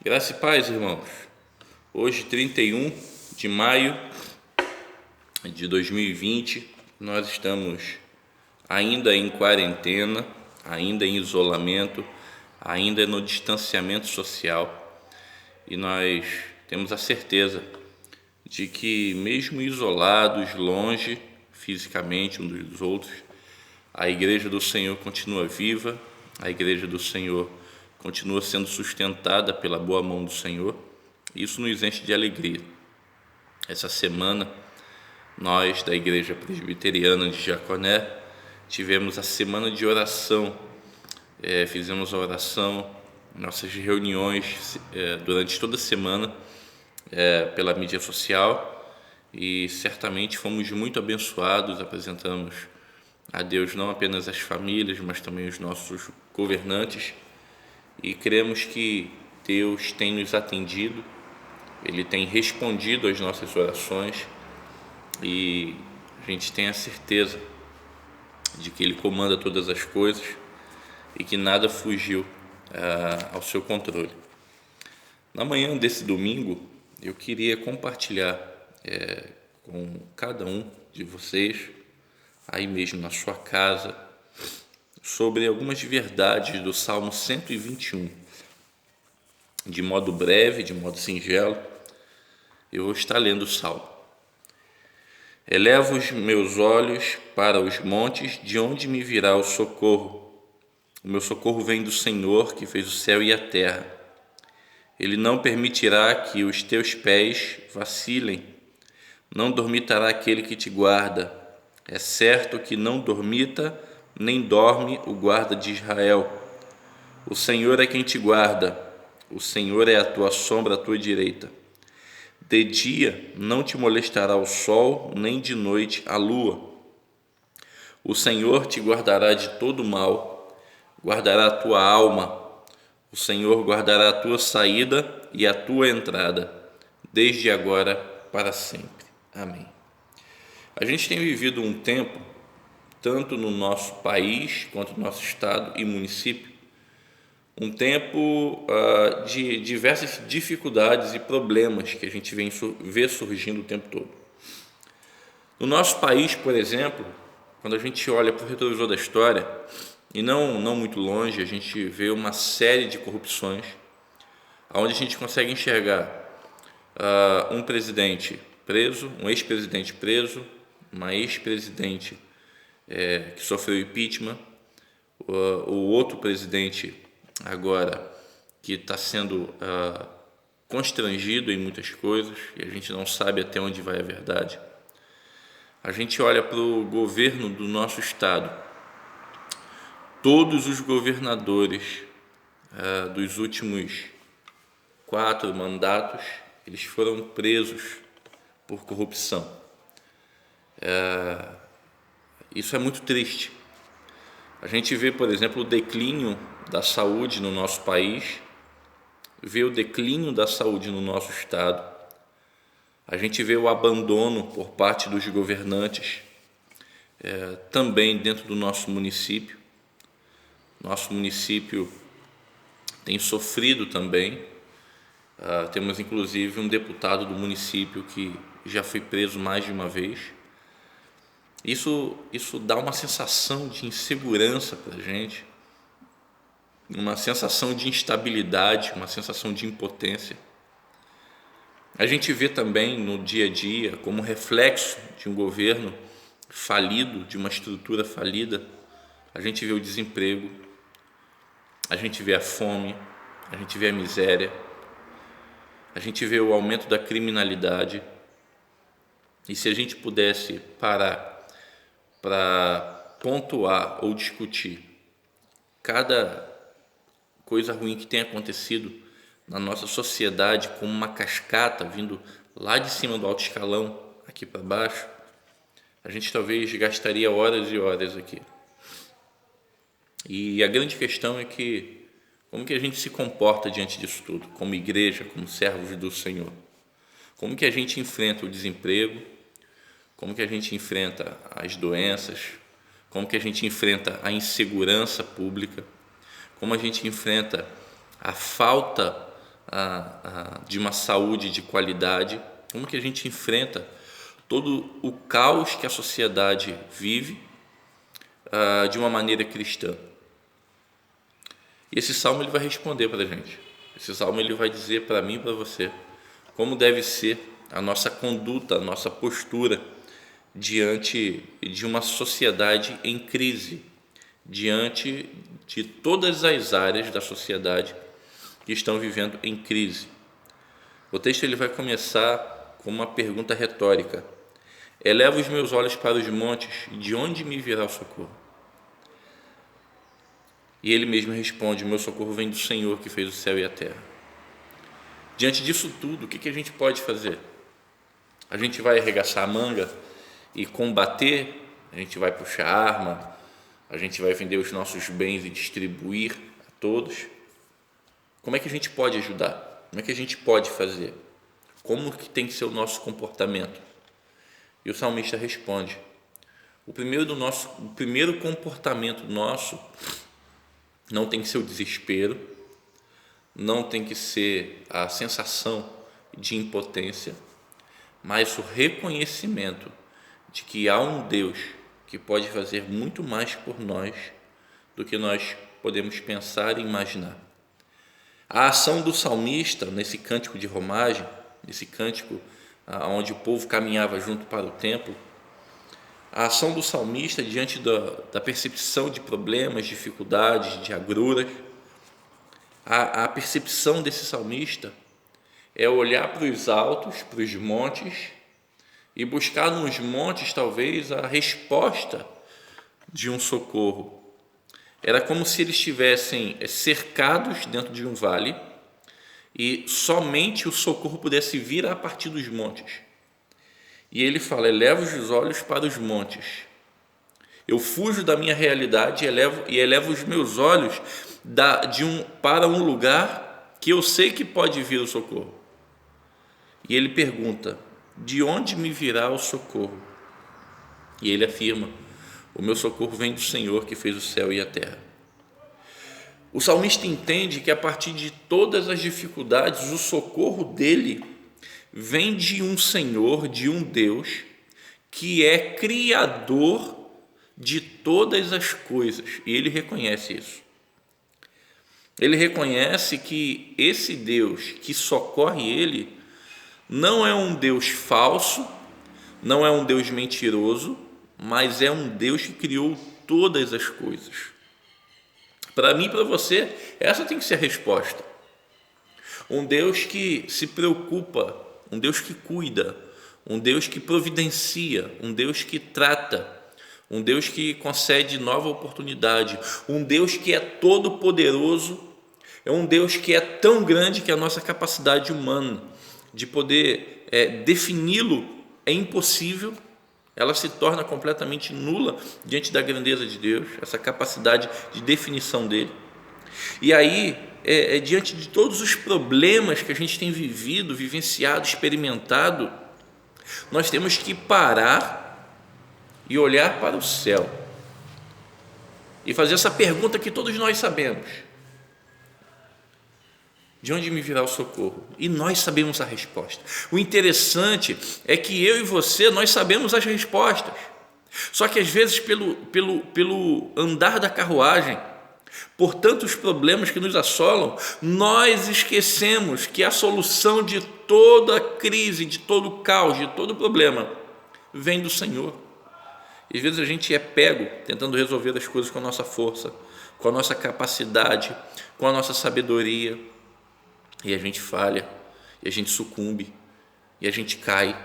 Graça e paz, irmãos. Hoje, 31 de maio de 2020, nós estamos ainda em quarentena, ainda em isolamento, ainda no distanciamento social, e nós temos a certeza de que, mesmo isolados, longe fisicamente uns dos outros, a Igreja do Senhor continua viva, a Igreja do Senhor continua sendo sustentada pela boa mão do Senhor. Isso nos enche de alegria. Essa semana, nós da Igreja Presbiteriana de Jaconé tivemos a semana de oração. Fizemos a oração, nossas reuniões durante toda a semana pela mídia social, e certamente fomos muito abençoados. Apresentamos a Deus não apenas as famílias, mas também os nossos governantes, e cremos que Deus tem nos atendido, Ele tem respondido às nossas orações, e a gente tem a certeza de que Ele comanda todas as coisas e que nada fugiu ao seu controle. Na manhã desse domingo, eu queria compartilhar com cada um de vocês, aí mesmo na sua casa, sobre algumas verdades do Salmo 121. De modo breve, de modo singelo, eu vou estar lendo o Salmo. Elevo os meus olhos para os montes, de onde me virá o socorro? O meu socorro vem do Senhor, que fez o céu e a terra. Ele não permitirá que os teus pés vacilem, não dormitará aquele que te guarda. É certo que não dormita, nem dorme o guarda de Israel. O Senhor é quem te guarda, o Senhor é a tua sombra à tua direita. De dia não te molestará o sol, nem de noite a lua. O Senhor te guardará de todo mal, guardará a tua alma. O Senhor guardará a tua saída e a tua entrada, desde agora para sempre. Amém. A gente tem vivido um tempo, tanto no nosso país quanto no nosso estado e município, um tempo de diversas dificuldades e problemas que a gente vê surgindo o tempo todo. No nosso país, por exemplo, quando a gente olha para o retrovisor da história, e não muito longe, a gente vê uma série de corrupções, onde a gente consegue enxergar um presidente preso, um ex-presidente preso, uma ex-presidente que sofreu impeachment, o outro presidente agora que está sendo constrangido em muitas coisas, e a gente não sabe até onde vai a verdade. A gente olha para o governo do nosso estado, todos os governadores dos últimos 4 mandatos, eles foram presos por corrupção. Isso é muito triste. A gente vê, por exemplo, o declínio da saúde no nosso país, vê o declínio da saúde no nosso estado, a gente vê o abandono por parte dos governantes, também dentro do nosso município. Nosso município tem sofrido também. Temos inclusive um deputado do município que já foi preso mais de uma vez. Isso dá uma sensação de insegurança para a gente, uma sensação de instabilidade, uma sensação de impotência. A gente vê também no dia a dia, como reflexo de um governo falido, de uma estrutura falida, a gente vê o desemprego, a gente vê a fome, a gente vê a miséria, a gente vê o aumento da criminalidade. E se a gente pudesse parar para pontuar ou discutir cada coisa ruim que tem acontecido na nossa sociedade, como uma cascata vindo lá de cima do alto escalão aqui para baixo, a gente talvez gastaria horas e horas aqui. E a grande questão é que como que a gente se comporta diante disso tudo, como igreja, como servos do Senhor? Como que a gente enfrenta o desemprego? Como que a gente enfrenta as doenças? Como que a gente enfrenta a insegurança pública? Como a gente enfrenta a falta de uma saúde de qualidade, como que a gente enfrenta todo o caos que a sociedade vive de uma maneira cristã. E esse salmo ele vai responder para a gente. Esse salmo ele vai dizer para mim e para você como deve ser a nossa conduta, a nossa postura diante de uma sociedade em crise, diante de todas as áreas da sociedade que estão vivendo em crise. O texto ele vai começar com uma pergunta retórica: eleva os meus olhos para os montes, de onde me virá o socorro? E ele mesmo responde: meu socorro vem do Senhor que fez o céu e a terra. Diante disso tudo, o que a gente pode fazer? A gente vai arregaçar a manga e combater? A gente vai puxar arma? A gente vai vender os nossos bens e distribuir a todos? Como é que a gente pode ajudar? Como é que a gente pode fazer? Como que tem que ser o nosso comportamento? E o salmista responde: o primeiro comportamento nosso não tem que ser o desespero, não tem que ser a sensação de impotência, mas o reconhecimento de que há um Deus que pode fazer muito mais por nós do que nós podemos pensar e imaginar. A ação do salmista nesse cântico de romagem, nesse cântico onde o povo caminhava junto para o templo, a ação do salmista diante da percepção de problemas, dificuldades, de agruras, a percepção desse salmista é olhar para os altos, para os montes e buscar nos montes talvez a resposta de um socorro. Era como se eles estivessem cercados dentro de um vale e somente o socorro pudesse vir a partir dos montes. E ele fala: eleva os olhos para os montes. Eu fujo da minha realidade e elevo os meus olhos para um lugar que eu sei que pode vir o socorro. E ele pergunta: de onde me virá o socorro? E ele afirma: o meu socorro vem do Senhor que fez o céu e a terra. O salmista entende que a partir de todas as dificuldades, o socorro dele vem de um Senhor, de um Deus que é criador de todas as coisas, e ele reconhece isso. Ele reconhece que esse Deus que socorre ele não é um Deus falso, não é um Deus mentiroso, mas é um Deus que criou todas as coisas. Para mim e para você, essa tem que ser a resposta. Um Deus que se preocupa, um Deus que cuida, um Deus que providencia, um Deus que trata, um Deus que concede nova oportunidade, um Deus que é todo poderoso, é um Deus que é tão grande que a nossa capacidade humana de poder defini-lo é impossível, ela se torna completamente nula diante da grandeza de Deus, essa capacidade de definição dele. E aí, diante de todos os problemas que a gente tem vivenciado, experimentado, nós temos que parar e olhar para o céu e fazer essa pergunta que todos nós sabemos: de onde me virá o socorro? E nós sabemos a resposta. O interessante é que eu e você, nós sabemos as respostas. Só que às vezes pelo andar da carruagem, por tantos problemas que nos assolam, nós esquecemos que a solução de toda crise, de todo caos, de todo problema, vem do Senhor. E às vezes a gente é pego tentando resolver as coisas com a nossa força, com a nossa capacidade, com a nossa sabedoria, e a gente falha, e a gente sucumbe, e a gente cai.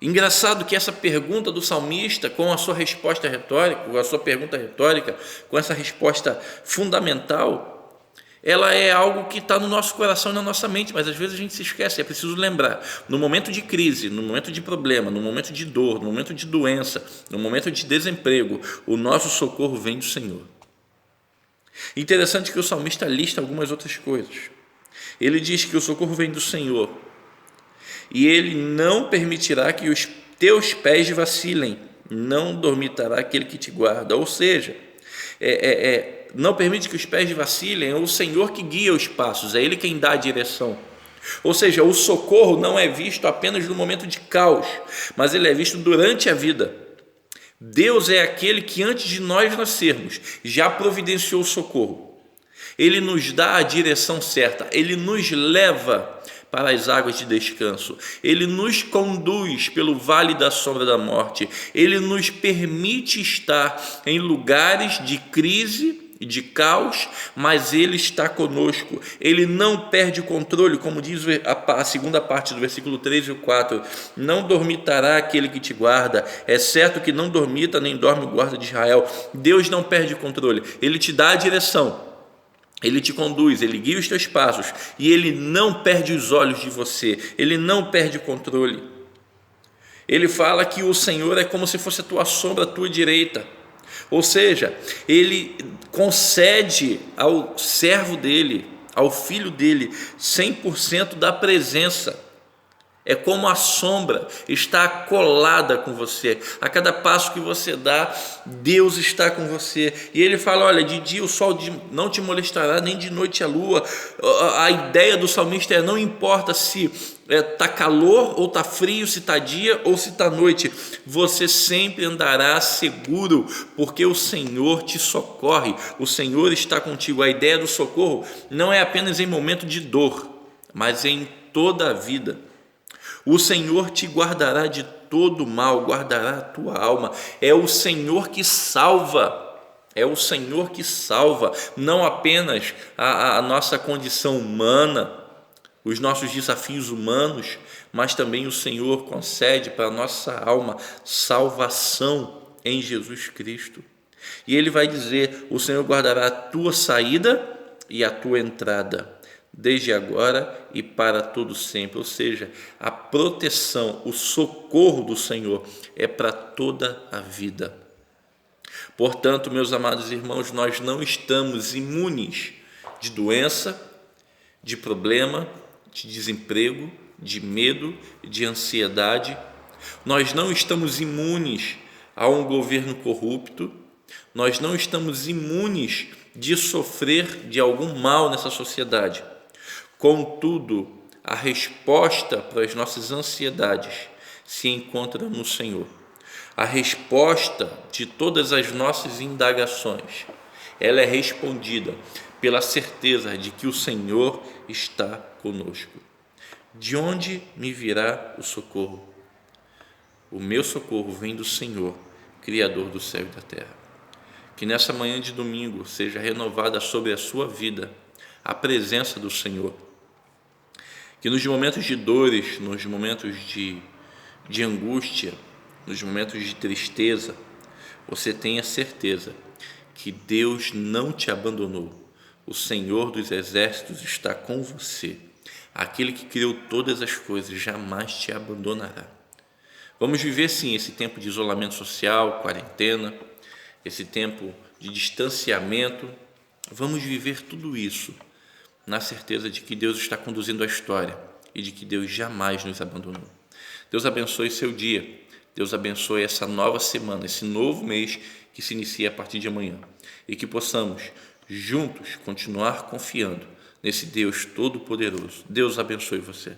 Engraçado que essa pergunta do salmista, com a sua resposta retórica, com a sua pergunta retórica, com essa resposta fundamental, ela é algo que está no nosso coração e na nossa mente, mas às vezes a gente se esquece. É preciso lembrar: no momento de crise, no momento de problema, no momento de dor, no momento de doença, no momento de desemprego, o nosso socorro vem do Senhor. Interessante que o salmista lista algumas outras coisas. Ele diz que o socorro vem do Senhor e ele não permitirá que os teus pés vacilem, não dormitará aquele que te guarda. Ou seja, não permite que os pés vacilem, é o Senhor que guia os passos, é Ele quem dá a direção. Ou seja, o socorro não é visto apenas no momento de caos, mas ele é visto durante a vida. Deus é aquele que antes de nós nascermos já providenciou o socorro. Ele nos dá a direção certa, Ele nos leva para as águas de descanso, Ele nos conduz pelo vale da sombra da morte, Ele nos permite estar em lugares de crise e de caos, mas Ele está conosco, Ele não perde o controle, como diz a segunda parte do versículo 3 e 4, não dormitará aquele que te guarda, é certo que não dormita nem dorme o guarda de Israel. Deus não perde o controle, Ele te dá a direção, Ele te conduz, Ele guia os teus passos e Ele não perde os olhos de você, Ele não perde o controle. Ele fala que o Senhor é como se fosse a tua sombra, a tua direita. Ou seja, Ele concede ao servo dele, ao filho dele, 100% da presença. É como a sombra está colada com você. A cada passo que você dá, Deus está com você. E Ele fala, olha, de dia o sol não te molestará, nem de noite a lua. A ideia do salmista é, não importa se está calor ou está frio, se está dia ou se está noite, você sempre andará seguro, porque o Senhor te socorre, o Senhor está contigo. A ideia do socorro não é apenas em momento de dor, mas em toda a vida. O Senhor te guardará de todo mal, guardará a tua alma. É o Senhor que salva, é o Senhor que salva, não apenas a nossa condição humana, os nossos desafios humanos, mas também o Senhor concede para a nossa alma salvação em Jesus Cristo. E Ele vai dizer, o Senhor guardará a tua saída e a tua entrada, desde agora e para todo sempre. Ou seja, a proteção, o socorro do Senhor é para toda a vida. Portanto, meus amados irmãos, nós não estamos imunes de doença, de problema, de desemprego, de medo, de ansiedade. Nós não estamos imunes a um governo corrupto, nós não estamos imunes de sofrer de algum mal nessa sociedade. Contudo, a resposta para as nossas ansiedades se encontra no Senhor. A resposta de todas as nossas indagações, ela é respondida pela certeza de que o Senhor está conosco. De onde me virá o socorro? O meu socorro vem do Senhor, Criador do céu e da terra. Que nessa manhã de domingo seja renovada sobre a sua vida a presença do Senhor. Que nos momentos de dores, nos momentos de angústia, nos momentos de tristeza, você tenha certeza que Deus não te abandonou. O Senhor dos exércitos está com você. Aquele que criou todas as coisas jamais te abandonará. Vamos viver sim esse tempo de isolamento social, quarentena, esse tempo de distanciamento. Vamos viver tudo isso na certeza de que Deus está conduzindo a história e de que Deus jamais nos abandonou. Deus abençoe seu dia, Deus abençoe essa nova semana, esse novo mês que se inicia a partir de amanhã, e que possamos juntos continuar confiando nesse Deus Todo-Poderoso. Deus abençoe você.